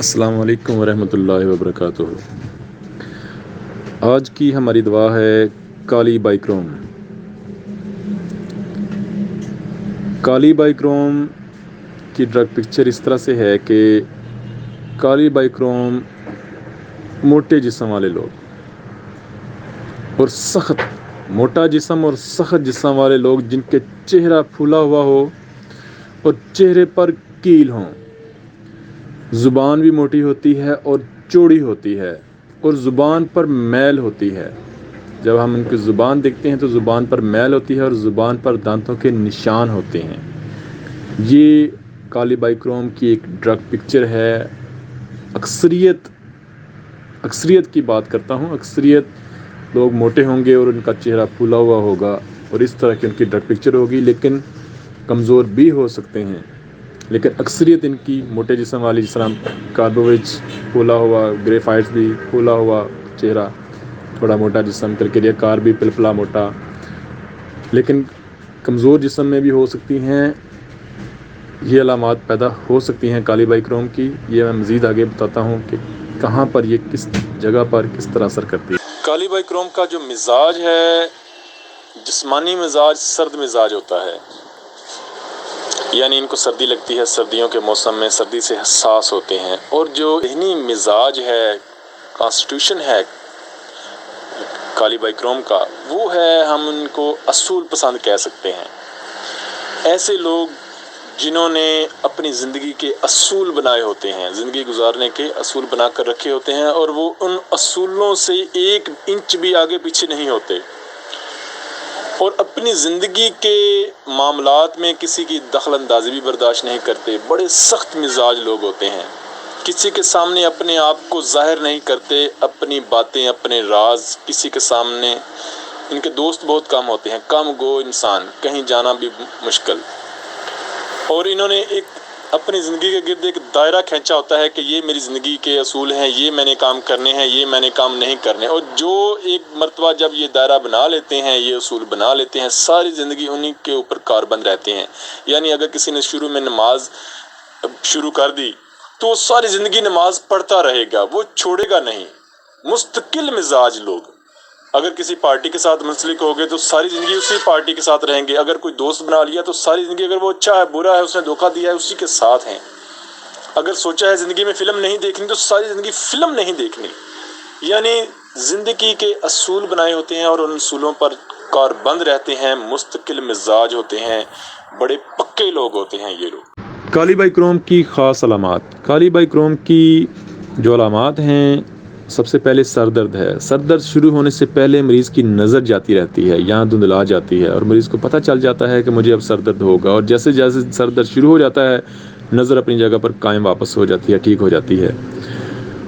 السلام علیکم ورحمۃ اللہ وبرکاتہ۔ آج کی ہماری دعا ہے کالی بائکروم۔ کالی بائکروم کی ڈرگ پکچر اس طرح سے ہے کہ کالی بائکروم موٹے جسم والے لوگ اور سخت موٹا جسم اور سخت جسم والے لوگ جن کے چہرہ پھولا ہوا ہو اور چہرے پر کیل ہوں، زبان بھی موٹی ہوتی ہے اور چوڑی ہوتی ہے اور زبان پر میل ہوتی ہے۔ جب ہم ان کی زبان دیکھتے ہیں تو زبان پر میل ہوتی ہے اور زبان پر دانتوں کے نشان ہوتے ہیں۔ یہ کالی بائکروم کی ایک ڈرگ پکچر ہے۔ اکثریت کی بات کرتا ہوں، اکثریت لوگ موٹے ہوں گے اور ان کا چہرہ پھولا ہوا ہوگا اور اس طرح کی ان کی ڈرگ پکچر ہوگی، لیکن کمزور بھی ہو سکتے ہیں۔ لیکن اکثریت ان کی موٹے جسم والی، جس طرح کاربویج پھولا ہوا، گریفائٹس بھی پھولا ہوا چہرہ، بڑا موٹا جسم، کرکریا کار بھی پلپلا موٹا، لیکن کمزور جسم میں بھی ہو سکتی ہیں۔ یہ علامات پیدا ہو سکتی ہیں کالی بائکروم کی۔ یہ میں مزید آگے بتاتا ہوں کہ کہاں پر یہ کس جگہ پر کس طرح اثر کرتی ہے۔ کالی بائکروم کا جو مزاج ہے، جسمانی مزاج سرد مزاج ہوتا ہے، یعنی ان کو سردی لگتی ہے، سردیوں کے موسم میں سردی سے حساس ہوتے ہیں۔ اور جو ذہنی مزاج ہے، کانسٹیٹیوشن ہے کالی بائکروم کا، وہ ہے، ہم ان کو اصول پسند کہہ سکتے ہیں۔ ایسے لوگ جنہوں نے اپنی زندگی کے اصول بنائے ہوتے ہیں، زندگی گزارنے کے اصول بنا کر رکھے ہوتے ہیں، اور وہ ان اصولوں سے ایک انچ بھی آگے پیچھے نہیں ہوتے، اور اپنی زندگی کے معاملات میں کسی کی دخل اندازی بھی برداشت نہیں کرتے۔ بڑے سخت مزاج لوگ ہوتے ہیں، کسی کے سامنے اپنے آپ کو ظاہر نہیں کرتے، اپنی باتیں، اپنے راز کسی کے سامنے۔ ان کے دوست بہت کم ہوتے ہیں، کم گو انسان، کہیں جانا بھی مشکل۔ اور انہوں نے اپنی زندگی کے گرد ایک دائرہ کھینچا ہوتا ہے کہ یہ میری زندگی کے اصول ہیں، یہ میں نے کام کرنے ہیں، یہ میں نے کام نہیں کرنے۔ اور جو ایک مرتبہ جب یہ دائرہ بنا لیتے ہیں، یہ اصول بنا لیتے ہیں، ساری زندگی انہی کے اوپر کاربند رہتے ہیں۔ یعنی اگر کسی نے شروع میں نماز شروع کر دی تو وہ ساری زندگی نماز پڑھتا رہے گا، وہ چھوڑے گا نہیں۔ مستقل مزاج لوگ، اگر کسی پارٹی کے ساتھ منسلک ہو گئے تو ساری زندگی اسی پارٹی کے ساتھ رہیں گے۔ اگر کوئی دوست بنا لیا تو ساری زندگی، اگر وہ اچھا ہے برا ہے، اس نے دھوکہ دیا ہے، اسی کے ساتھ ہیں۔ اگر سوچا ہے زندگی میں فلم نہیں دیکھنی تو ساری زندگی فلم نہیں دیکھنی۔ یعنی زندگی کے اصول بنائے ہوتے ہیں اور ان اصولوں پر کاربند رہتے ہیں، مستقل مزاج ہوتے ہیں، بڑے پکے لوگ ہوتے ہیں یہ لوگ۔ کالی بائکروم کی خاص علامات۔ کالی بائکروم کی جو علامات ہیں، سب سے پہلے سر درد ہے۔ سر درد شروع ہونے سے پہلے مریض کی نظر جاتی رہتی ہے، یہاں دھندلا جاتی ہے، اور مریض کو پتہ چل جاتا ہے کہ مجھے اب سر درد ہوگا، اور جیسے جیسے سر درد شروع ہو جاتا ہے، نظر اپنی جگہ پر قائم واپس ہو جاتی ہے، ٹھیک ہو جاتی ہے۔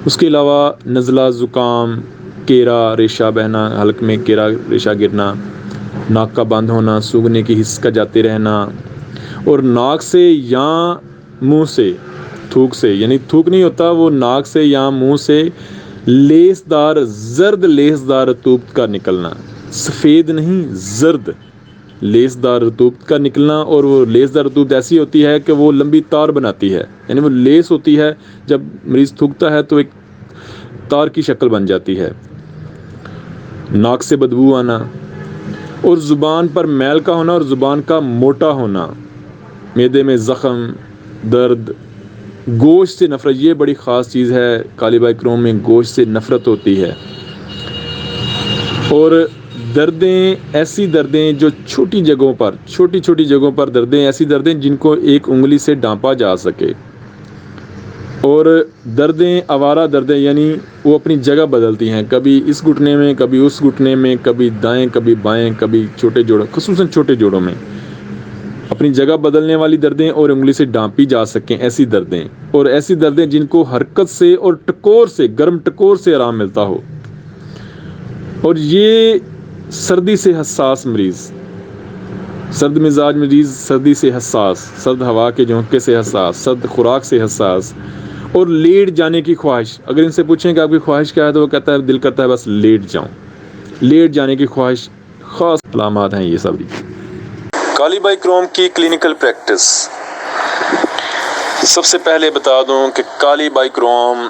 اس کے علاوہ نزلہ، زکام، کیرا ریشہ بہنا، حلق میں کیرا ریشہ گرنا، ناک کا بند ہونا، سونگھنے کی حس کا جاتے رہنا، اور ناک سے یا منہ سے، تھوک سے، یعنی تھوک نہیں ہوتا، وہ ناک سے یا منہ سے زرد لیسدار رطوبت کا نکلنا، سفید نہیں، زرد لیسدار رطوبت کا نکلنا۔ اور وہ لیسدار رطوبت ایسی ہوتی ہے کہ وہ لمبی تار بناتی ہے، یعنی وہ لیس ہوتی ہے، جب مریض تھوکتا ہے تو ایک تار کی شکل بن جاتی ہے۔ ناک سے بدبو آنا، اور زبان پر میل کا ہونا اور زبان کا موٹا ہونا، معدے میں زخم، درد، گوشت سے نفرت۔ یہ بڑی خاص چیز ہے، کالی بائکروم میں گوشت سے نفرت ہوتی ہے۔ اور دردیں، ایسی دردیں جو چھوٹی چھوٹی جگہوں پر دردیں، ایسی دردیں جن کو ایک انگلی سے ڈانپا جا سکے۔ اور دردیں آوارہ دردیں، یعنی وہ اپنی جگہ بدلتی ہیں، کبھی اس گھٹنے میں، کبھی اس گھٹنے میں، کبھی دائیں کبھی بائیں، کبھی چھوٹے جوڑوں، خصوصاً چھوٹے جوڑوں میں اپنی جگہ بدلنے والی دردیں، اور انگلی سے ڈانپی جا سکیں ایسی دردیں۔ اور ایسی دردیں جن کو حرکت سے اور ٹکور سے، گرم ٹکور سے آرام ملتا ہو۔ اور یہ سردی سے حساس مریض، سرد مزاج مریض، سردی سے حساس، سرد ہوا کے جھونکے سے حساس، سرد خوراک سے حساس، اور لیٹ جانے کی خواہش۔ اگر ان سے پوچھیں کہ آپ کی خواہش کیا ہے تو وہ کہتا ہے دل کرتا ہے بس لیٹ جاؤں۔ لیٹ جانے کی خواہش خاص علامات ہیں یہ سب۔ کالی بائکروم کی کلینکل پریکٹس۔ سب سے پہلے بتا دوں کہ کالی بائکروم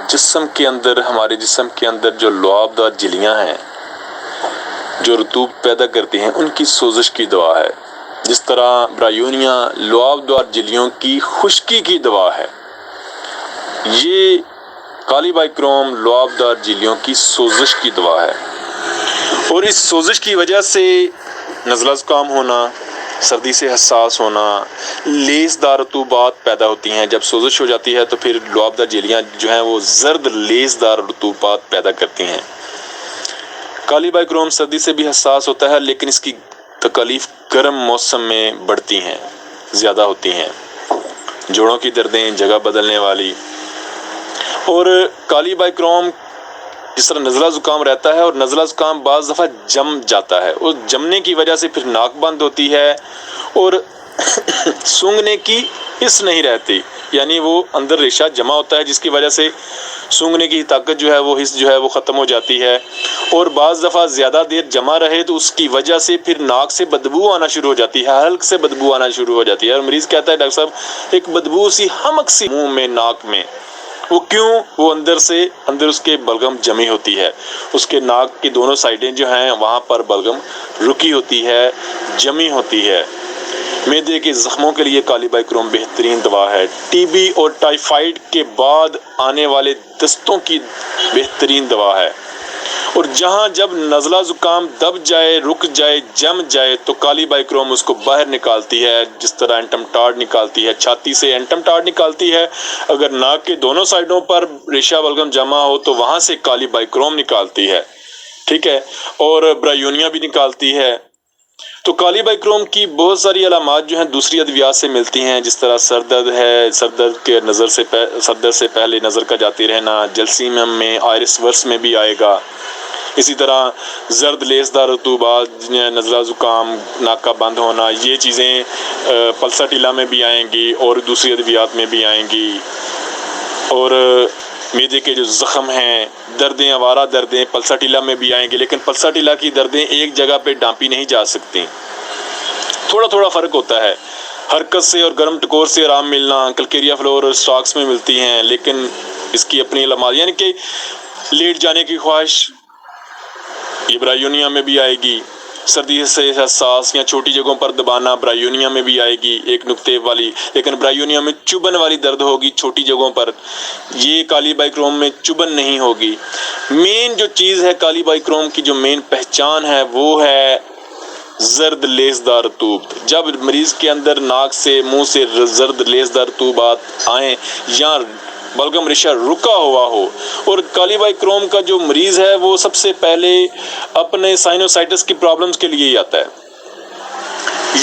جسم کے اندر، ہمارے جسم کے اندر جو لعاب دار جھلیاں ہیں جو رطوبت پیدا کرتی ہیں، ان کی سوزش کی دوا ہے۔ جس طرح برایونیا لعاب دار جھلیوں کی خشکی کی دوا ہے، یہ کالی بائکروم لعاب دار جھلیوں کی سوزش کی دوا ہے، اور اس سوزش کی وجہ سے نزلہ زکام ہونا، سردی سے حساس ہونا، لیس دار رطوبات پیدا ہوتی ہیں۔ جب سوزش ہو جاتی ہے تو پھر لعاب دار جھلیاں جو ہیں وہ زرد لیس دار رطوبات پیدا کرتی ہیں۔ کالی بائکروم سردی سے بھی حساس ہوتا ہے، لیکن اس کی تکالیف گرم موسم میں بڑھتی ہیں، زیادہ ہوتی ہیں۔ جوڑوں کی دردیں، جگہ بدلنے والی، اور کالی بائکروم جس طرح نزلہ زکام رہتا ہے، اور نزلہ زکام بعض دفعہ جم جاتا ہے، اس جمنے کی وجہ سے پھر ناک بند ہوتی ہے اور سونگھنے کی حس نہیں رہتی، یعنی وہ اندر ریشہ جمع ہوتا ہے جس کی وجہ سے سونگھنے کی طاقت جو ہے وہ حس جو ہے وہ ختم ہو جاتی ہے، اور بعض دفعہ زیادہ دیر جمع رہے تو اس کی وجہ سے پھر ناک سے بدبو آنا شروع ہو جاتی ہے، حلق سے بدبو آنا شروع ہو جاتی ہے، اور مریض کہتا ہے ڈاکٹر صاحب ایک بدبو سی ہمک سی منہ میں، ناک میں، وہ کیوں؟ وہ اندر اس کے بلغم جمی ہوتی ہے، اس کے ناک کی دونوں سائڈیں جو ہیں وہاں پر بلغم رکی ہوتی ہے، جمی ہوتی ہے۔ معدے کے زخموں کے لیے کالی بائکروم بہترین دوا ہے۔ ٹی بی اور ٹائیفائیڈ کے بعد آنے والے دستوں کی بہترین دوا ہے، اور جہاں جب نزلہ زکام دب جائے، رک جائے، جم جائے تو کالی بائکروم اس کو باہر نکالتی ہے، جس طرح اینٹم ٹارڈ نکالتی ہے، چھاتی سے اینٹم ٹارڈ نکالتی ہے۔ اگر ناک کے دونوں سائڈوں پر ریشہ بلغم جمع ہو تو وہاں سے کالی بائکروم نکالتی ہے، ٹھیک ہے، اور برایونیا بھی نکالتی ہے۔ تو کالی بائکروم کی بہت ساری علامات جو ہیں دوسری ادویات سے ملتی ہیں، جس طرح سر درد ہے، سر درد کے سر درد سے پہلے نظر کا جاتی رہنا، جلسیمیم میں، آئرس ورس میں بھی آئے گا۔ اسی طرح زرد لیس دار رطوبات، نزلہ زکام، ناک کا بند ہونا، یہ چیزیں پلساٹیلا میں بھی آئیں گی اور دوسری ادویات میں بھی آئیں گی۔ اور معدے کے جو زخم ہیں، دردیں، آوارہ دردیں پلساٹیلا میں بھی آئیں گے، لیکن پلساٹیلا کی دردیں ایک جگہ پہ ڈانپی نہیں جا سکتی، تھوڑا تھوڑا فرق ہوتا ہے۔ حرکت سے اور گرم ٹکور سے آرام ملنا کلکیریا فلور اور سٹاکس میں ملتی ہیں، لیکن اس کی اپنی علامات، یعنی کہ لیٹ جانے کی خواہش، یہ برایونیا میں بھی آئے گی۔ سردی سے حساس یا چھوٹی جگہوں پر دبانا برایونیا میں بھی آئے گی، ایک نقطے والی، لیکن برایونیا میں چبھن والی درد ہوگی چھوٹی جگہوں پر، یہ کالی بائکروم میں چبھن نہیں ہوگی۔ مین جو چیز ہے کالی بائکروم کی، جو مین پہچان ہے، وہ ہے زرد لیس دار رطوبت۔ جب مریض کے اندر ناک سے، منہ سے زرد لیس دار رطوبات آئیں یا بلغم ریشہ رکا ہوا ہو، اور کالی بائکروم کا جو مریض ہے وہ سب سے پہلے اپنے سائنوسائٹس کی پرابلمز کے لیے ہی آتا ہے،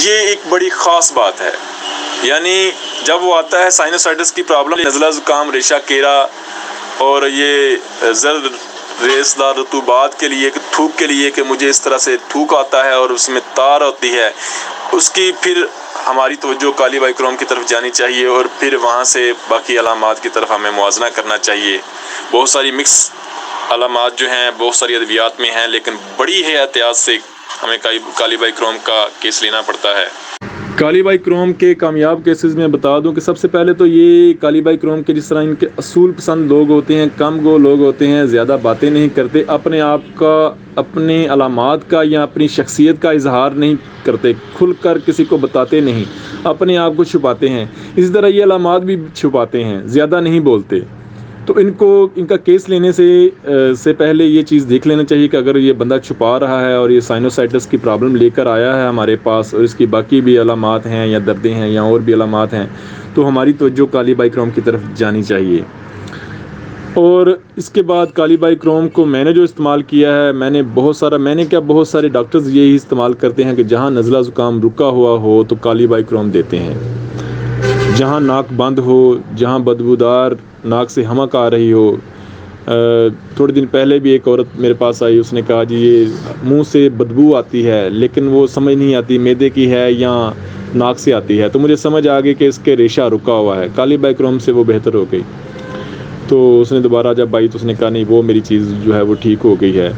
یہ ایک بڑی خاص بات ہے۔ یعنی جب وہ آتا ہے سائنوسائٹس کی پرابلم، نزلہ زکام، ریشہ کیرا اور یہ زرد ریس دار رطوبات کے لیے، تھوک کے لیے کہ مجھے اس طرح سے تھوک آتا ہے اور اس میں تار ہوتی ہے، اس کی پھر ہماری توجہ کالی بائکروم کی طرف جانی چاہیے، اور پھر وہاں سے باقی علامات کی طرف ہمیں موازنہ کرنا چاہیے۔ بہت ساری مکس علامات جو ہیں بہت ساری ادویات میں ہیں، لیکن بڑی ہے احتیاط سے ہمیں کالی بائکروم کا کیس لینا پڑتا ہے۔ کالی بائکروم کے کامیاب کیسز میں بتا دوں کہ سب سے پہلے تو یہ کالی بائکروم کے جس طرح ان کے اصول پسند لوگ ہوتے ہیں، کم گو لوگ ہوتے ہیں، زیادہ باتیں نہیں کرتے، اپنے آپ کا، اپنے علامات کا یا اپنی شخصیت کا اظہار نہیں کرتے، کھل کر کسی کو بتاتے نہیں، اپنے آپ کو چھپاتے ہیں، اسی طرح یہ علامات بھی چھپاتے ہیں، زیادہ نہیں بولتے۔ تو ان کا کیس لینے سے پہلے یہ چیز دیکھ لینا چاہیے کہ اگر یہ بندہ چھپا رہا ہے اور یہ سائنوسائٹس کی پرابلم لے کر آیا ہے ہمارے پاس، اور اس کی باقی بھی علامات ہیں یا دردیں ہیں یا اور بھی علامات ہیں، تو ہماری توجہ کالی بائکروم کی طرف جانی چاہیے۔ اور اس کے بعد کالی بائکروم کو میں نے جو استعمال کیا ہے، میں نے بہت سارے ڈاکٹرز یہی استعمال کرتے ہیں کہ جہاں نزلہ زکام رکا ہوا ہو تو کالی بائکروم دیتے ہیں، جہاں ناک بند ہو، جہاں بدبودار ناک سے ہمک آ رہی ہو۔ تھوڑے دن پہلے بھی ایک عورت میرے پاس آئی، اس نے کہا جی یہ منہ سے بدبو آتی ہے، لیکن وہ سمجھ نہیں آتی معدے کی ہے یا ناک سے آتی ہے، تو مجھے سمجھ آ گئی کہ اس کے ریشہ رکا ہوا ہے، کالی بائکروم سے وہ بہتر ہو گئی۔ تو اس نے دوبارہ جب آئی تو اس نے کہا نہیں وہ میری چیز جو ہے وہ ٹھیک ہو گئی ہے۔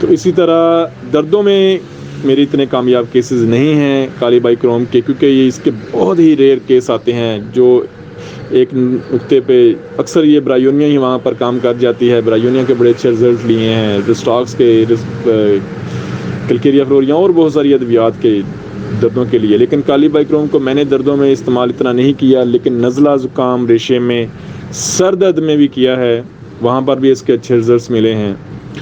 تو اسی طرح دردوں میں میرے اتنے کامیاب کیسز نہیں ہیں کالی بائکروم کے، کیونکہ یہ اس کے بہت ہی ریئر کیس آتے ہیں جو ایک نقطے پہ اکثر یہ برایونیا ہی وہاں پر کام کر جاتی ہے. برایونیا کے بڑے اچھے رزلٹ لیے ہیں, رسٹاکس کے, کلکیریا فلوریا اور بہت ساری ادویات کے دردوں کے لیے. لیکن کالی بائکروم کو میں نے دردوں میں استعمال اتنا نہیں کیا, لیکن نزلہ, زکام, ریشے میں, سر درد میں بھی کیا ہے. وہاں پر بھی اس کے اچھے رزلٹس ملے ہیں.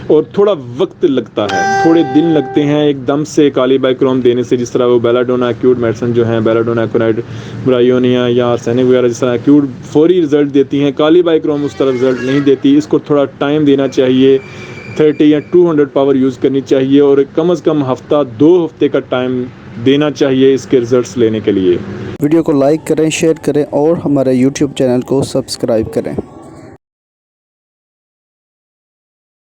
اور تھوڑا وقت لگتا ہے, تھوڑے دن لگتے ہیں ایک دم سے کالی بائکروم دینے سے. جس طرح وہ بیلاڈونا ایکیوٹ میڈیسن جو ہیں, بیلاڈونا ایکونائڈ, برایونیا یا آرسینک وغیرہ, جس طرح ایکیوٹ فوری رزلٹ دیتی ہیں, کالی بائکروم اس طرح رزلٹ نہیں دیتی. اس کو تھوڑا ٹائم دینا چاہیے, 30 یا 200 پاور یوز کرنی چاہیے, اور کم از کم ہفتہ 2 ہفتے کا ٹائم دینا چاہیے اس کے رزلٹس لینے کے لیے. ویڈیو کو لائک کریں, شیئر کریں اور ہمارے YouTube چینل کو سبسکرائب کریں.